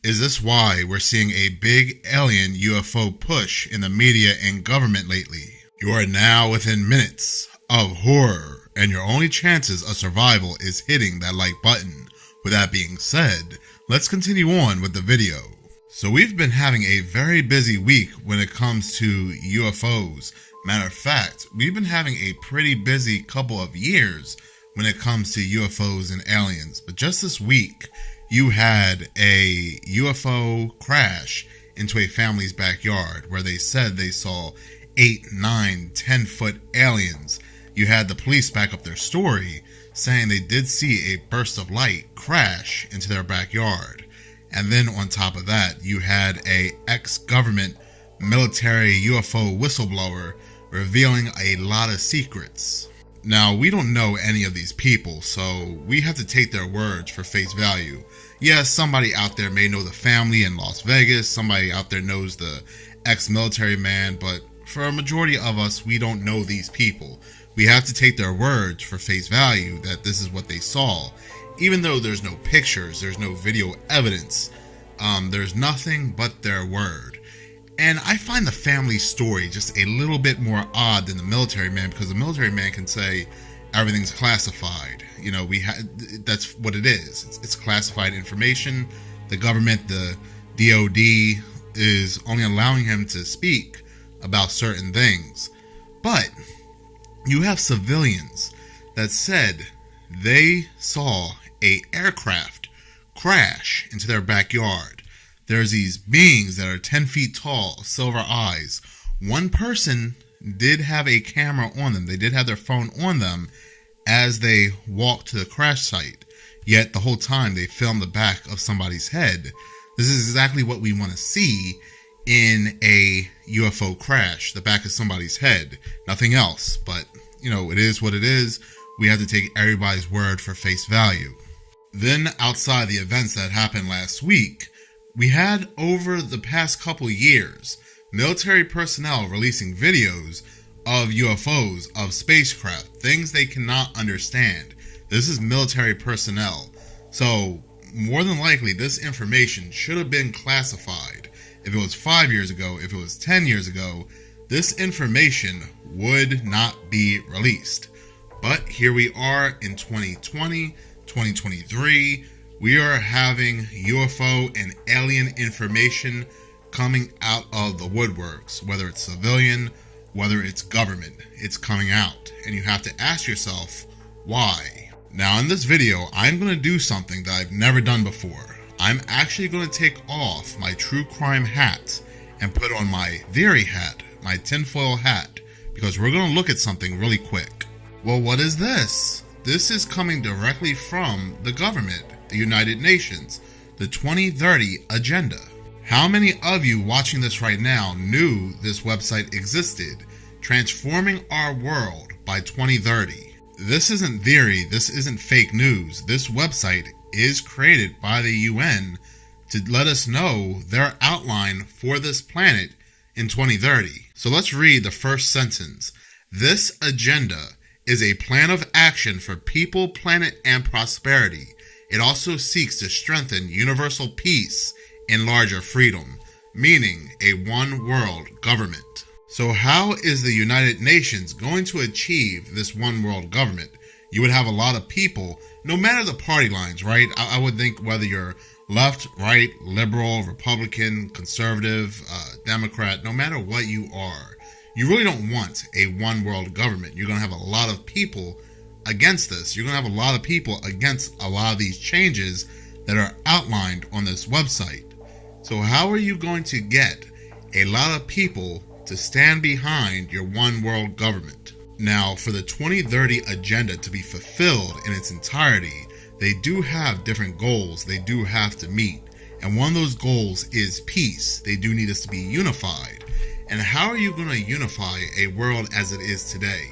Is this why we're seeing a big alien UFO push in the media and government lately? You are now within minutes of horror, and your only chances of survival is hitting that like button. With that being said, let's continue on with the video. So we've been having a very busy week when it comes to UFOs. Matter of fact, we've been having a pretty busy couple of years when it comes to UFOs and aliens. But just this week, you had a UFO crash into a family's backyard where they said they saw 8, 9, 10-foot aliens. You had the police back up their story saying they did see a burst of light crash into their backyard. And then on top of that, you had a ex-government military UFO whistleblower revealing a lot of secrets. Now, we don't know any of these people, so we have to take their words for face value. Yes, somebody out there may know the family in Las Vegas, somebody out there knows the ex-military man, but for a majority of us, we don't know these people. We have to take their words for face value that this is what they saw. Even though there's no pictures, there's no video evidence, there's nothing but their word. And I find the family story just a little bit more odd than the military man, because the military man can say everything's classified. You know, that's what it is. It's classified information. The government, the DOD, is only allowing him to speak about certain things. But you have civilians that said they saw an aircraft crash into their backyard. There's these beings that are 10 feet tall, silver eyes. One person did have a camera on them. They did have their phone on them as they walked to the crash site. Yet the whole time they filmed the back of somebody's head. This is exactly what we want to see in a UFO crash, the back of somebody's head. Nothing else, but you know, it is what it is. We have to take everybody's word for face value. Then outside the events that happened last week, we had over the past couple years, military personnel releasing videos of UFOs, of spacecraft, things they cannot understand. This is military personnel. So more than likely, this information should have been classified. If it was 5 years ago, if it was 10 years ago, this information would not be released. But here we are in 2020, 2023. We are having UFO and alien information coming out of the woodworks, whether it's civilian, whether it's government, it's coming out. And you have to ask yourself, why? Now in this video, I'm going to do something that I've never done before. I'm actually going to take off my true crime hat and put on my Theory hat, my tinfoil hat, because we're going to look at something really quick. Well, what is this? This is coming directly from the government, the United Nations, the 2030 agenda. How many of you watching this right now knew this website existed? Transforming our world by 2030. This isn't theory, this isn't fake news. This website is created by the UN to let us know their outline for this planet in 2030. So let's read the first sentence. This agenda is a plan of action for people, planet, and prosperity. It also seeks to strengthen universal peace and larger freedom, meaning a one-world government. So how is the United Nations going to achieve this one-world government? You would have a lot of people, no matter the party lines, right? I would think whether you're left, right, liberal, Republican, conservative, Democrat, no matter what you are, you really don't want a one-world government. You're going to have a lot of people against this. You're going to have a lot of people against a lot of these changes that are outlined on this website. So how are you going to get a lot of people to stand behind your one world government? Now, for the 2030 agenda to be fulfilled in its entirety, they do have different goals they do have to meet. And one of those goals is peace. They do need us to be unified. And how are you going to unify a world as it is today,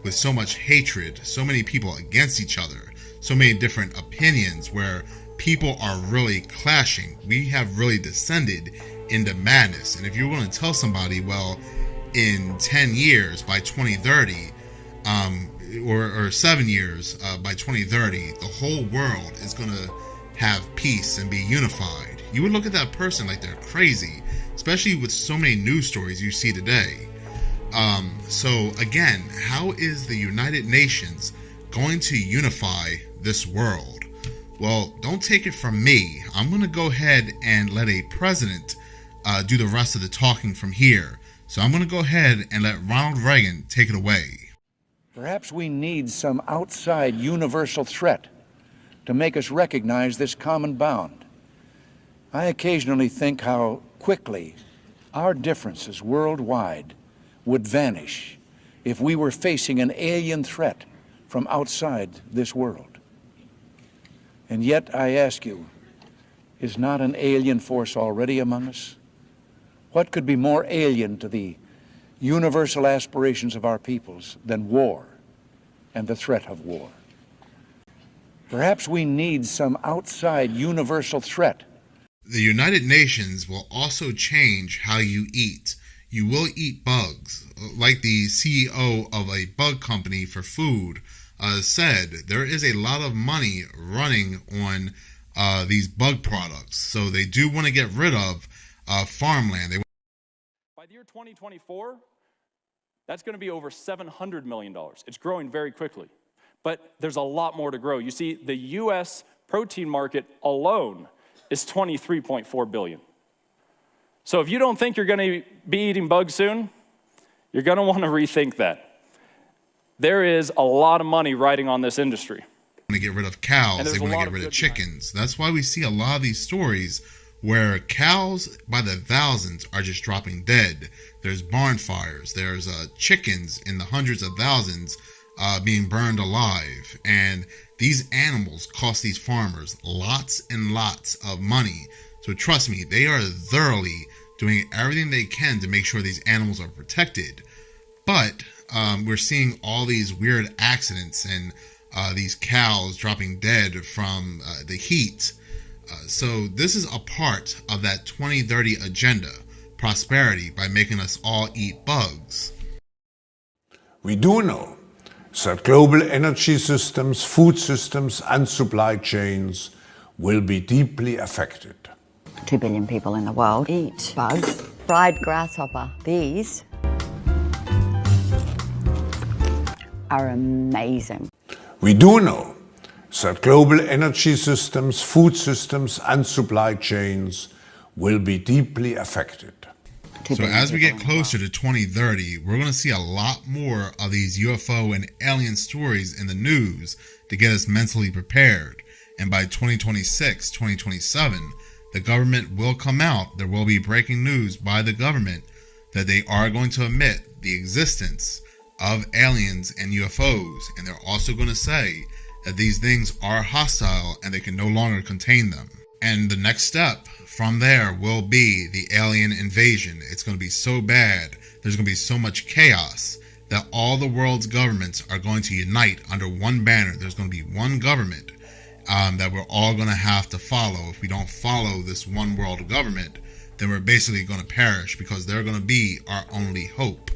with so much hatred, so many people against each other, so many different opinions where people are really clashing? We have really descended into madness. And if you're going to tell somebody, well, in 10 years by 2030, or 7 years by 2030, the whole world is going to have peace and be unified. you would look at that person like they're crazy, especially with so many news stories you see today. So again, how is the United Nations going to unify this world? Well, don't take it from me. I'm going to go ahead and let a president do the rest of the talking from here. So I'm going to go ahead and let Ronald Reagan take it away. Perhaps we need some outside universal threat to make us recognize this common bound. I occasionally think how quickly our differences worldwide would vanish if we were facing an alien threat from outside this world. And yet, I ask you, is not an alien force already among us? What could be more alien to the universal aspirations of our peoples than war and the threat of war? Perhaps we need some outside universal threat. The United Nations will also change how you eat. You will eat bugs. Like the CEO of a bug company for food said, there is a lot of money running on these bug products. So they do want to get rid of farmland. By the year 2024, that's going to be over $700 million. It's growing very quickly. But there's a lot more to grow. You see, the U.S. protein market alone is $23.4 billion. So if you don't think you're going to be eating bugs soon, you're going to want to rethink that. There is a lot of money riding on this industry. They want to get rid of cows. They want to get rid of chickens. That's why we see a lot of these stories where cows by the thousands are just dropping dead. There's barn fires. There's chickens in the hundreds of thousands being burned alive. And these animals cost these farmers lots and lots of money. So trust me, they are thoroughly doing everything they can to make sure these animals are protected. But we're seeing all these weird accidents and these cows dropping dead from the heat. So this is a part of that 2030 agenda, prosperity by making us all eat bugs. We do know that global energy systems, food systems and supply chains will be deeply affected. 2 billion people in the world eat bugs. Fried grasshopper. These are amazing. We do know that global energy systems, food systems and supply chains will be deeply affected. So as we get closer to 2030, we're going to see a lot more of these UFO and alien stories in the news to get us mentally prepared. And by 2026, 2027, the government will come out. There will be breaking news by the government that they are going to admit the existence of aliens and UFOs. And they're also going to say that these things are hostile and they can no longer contain them. And the next step from there will be the alien invasion. It's going to be so bad. There's going to be so much chaos that all the world's governments are going to unite under one banner. There's going to be one government that we're all going to have to follow. If we don't follow this one world government, then we're basically going to perish because they're going to be our only hope.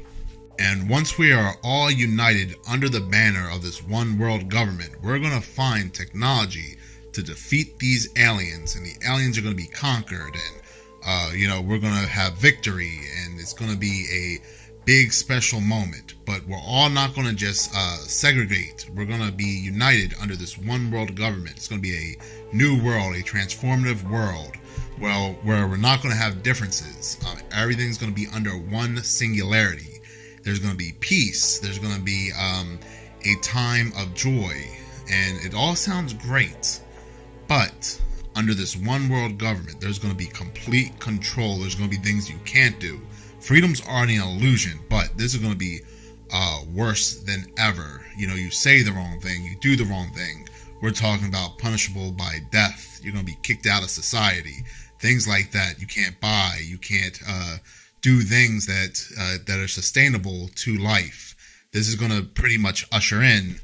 And once we are all united under the banner of this one world government, we're going to find technology to defeat these aliens, and the aliens are going to be conquered, and we're going to have victory, and it's going to be a big special moment. But we're all not going to just segregate. We're going to be united under this one world government. It's going to be a new world, a transformative world, where we're not going to have differences. Everything's going to be under one singularity. There's going to be peace. There's going to be a time of joy, and it all sounds great. But under this one world government, there's going to be complete control. There's going to be things you can't do. Freedom's already an illusion, but this is going to be worse than ever. You say the wrong thing, you do the wrong thing. We're talking about punishable by death. You're going to be kicked out of society. Things like that. You can't buy. You can't do things that are sustainable to life. This is going to pretty much usher in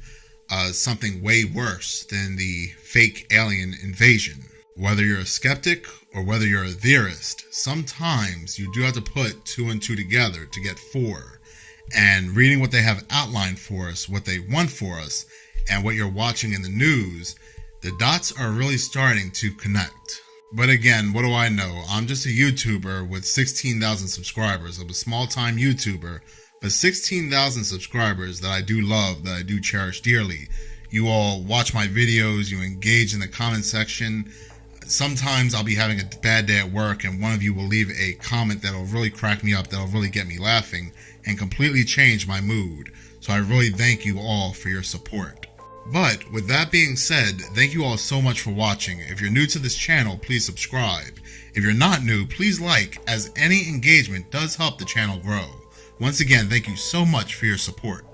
something way worse than the fake alien invasion. Whether you're a skeptic or whether you're a theorist, sometimes you do have to put 2 and 2 together to get 4. And reading what they have outlined for us, what they want for us, and what you're watching in the news, the dots are really starting to connect. But again, what do I know? I'm just a YouTuber with 16,000 subscribers. I'm a small-time YouTuber, but 16,000 subscribers that I do love, that I do cherish dearly. You all watch my videos, you engage in the comment section. Sometimes I'll be having a bad day at work and one of you will leave a comment that'll really crack me up, that'll really get me laughing and completely change my mood. So I really thank you all for your support. But with that being said, thank you all so much for watching. If you're new to this channel, please subscribe. If you're not new, please like, as any engagement does help the channel grow. Once again, thank you so much for your support.